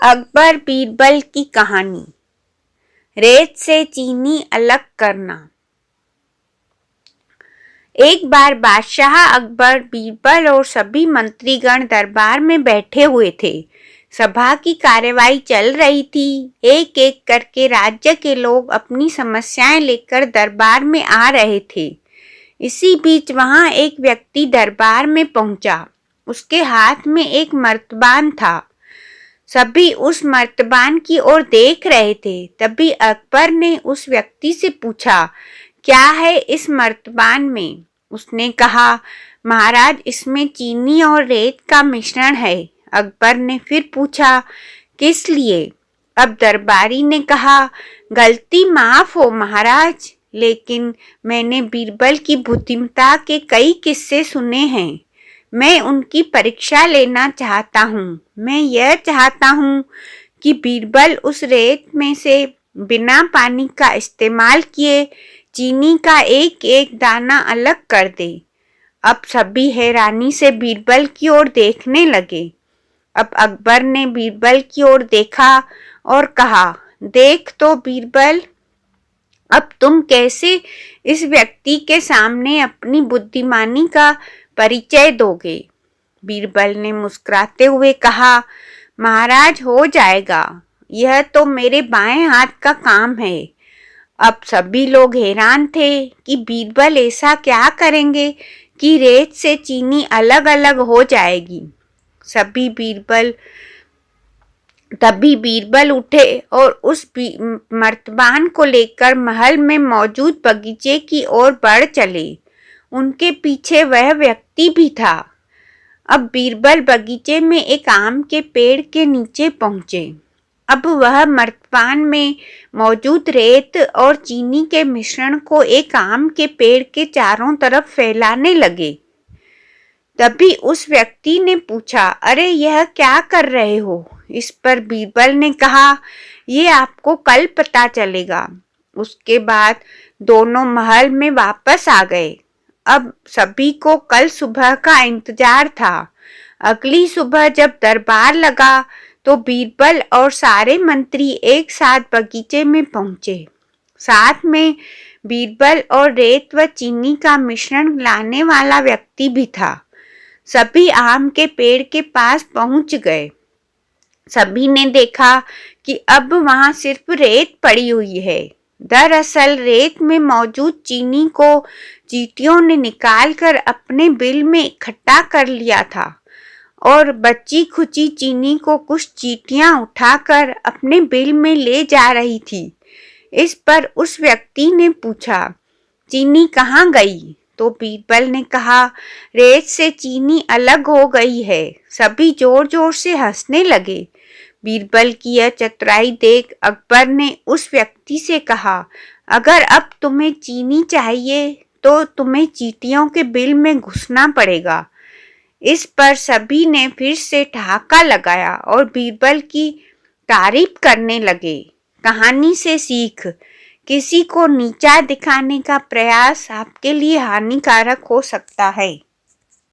अकबर बीरबल की कहानी। रेत से चीनी अलग करना। एक बार बादशाह अकबर, बीरबल और सभी मंत्रीगण दरबार में बैठे हुए थे। सभा की कार्यवाही चल रही थी। एक एक करके राज्य के लोग अपनी समस्याएं लेकर दरबार में आ रहे थे। इसी बीच वहां एक व्यक्ति दरबार में पहुंचा। उसके हाथ में एक मर्तबान था। सभी उस मर्तबान की ओर देख रहे थे। तभी अकबर ने उस व्यक्ति से पूछा, क्या है इस मर्तबान में? उसने कहा, महाराज, इसमें चीनी और रेत का मिश्रण है। अकबर ने फिर पूछा, किस लिए? अब दरबारी ने कहा, गलती माफ हो महाराज, लेकिन मैंने बीरबल की बुद्धिमत्ता के कई किस्से सुने हैं। मैं उनकी परीक्षा लेना चाहता हूँ। मैं यह चाहता हूँ कि बीरबल उस रेत में से बिना पानी का इस्तेमाल किए चीनी का एक एक दाना अलग कर दे। अब सभी हैरानी से बीरबल की ओर देखने लगे। अब अकबर ने बीरबल की ओर देखा और कहा, देख तो बीरबल, अब तुम कैसे इस व्यक्ति के सामने अपनी बुद्धिमानी का परिचय दोगे? बीरबल ने मुस्कुराते हुए कहा, महाराज, हो जाएगा। यह तो मेरे बाएं हाथ का काम है। अब सभी लोग हैरान थे कि बीरबल ऐसा क्या करेंगे कि रेत से चीनी अलग अलग हो जाएगी। तभी बीरबल उठे और उस मर्तबान को लेकर महल में मौजूद बगीचे की ओर बढ़ चले। उनके पीछे वह व्यक्ति भी था। अब बीरबल बगीचे में एक आम के पेड़ के नीचे पहुंचे। अब वह मर्तबान में मौजूद रेत और चीनी के मिश्रण को एक आम के पेड़ के चारों तरफ फैलाने लगे। तभी उस व्यक्ति ने पूछा, अरे यह क्या कर रहे हो? इस पर बीरबल ने कहा, ये आपको कल पता चलेगा। उसके बाद दोनों महल में वापस आ गए। अब सभी को कल सुबह का इंतजार था। अगली सुबह जब दरबार लगा तो बीरबल और सारे मंत्री एक साथ बगीचे में पहुंचे। साथ में बीरबल और रेत व चीनी का मिश्रण लाने वाला व्यक्ति भी था। सभी आम के पेड़ के पास पहुंच गए। सभी ने देखा कि अब वहां सिर्फ रेत पड़ी हुई है। दरअसल रेत में मौजूद चीनी को चींटियों ने निकालकर अपने बिल में इकट्ठा कर लिया था और बची खुची चीनी को कुछ चींटियां उठाकर अपने बिल में ले जा रही थी। इस पर उस व्यक्ति ने पूछा, चीनी कहाँ गई? तो बीरबल ने कहा, रेत से चीनी अलग हो गई है। सभी जोर जोर से हंसने लगे। बीरबल की यह चतुराई देख अकबर ने उस व्यक्ति से कहा, अगर अब तुम्हें चीनी चाहिए तो तुम्हें चींटियों के बिल में घुसना पड़ेगा। इस पर सभी ने फिर से ठहाका लगाया और बीरबल की तारीफ करने लगे। कहानी से सीख, किसी को नीचा दिखाने का प्रयास आपके लिए हानिकारक हो सकता है।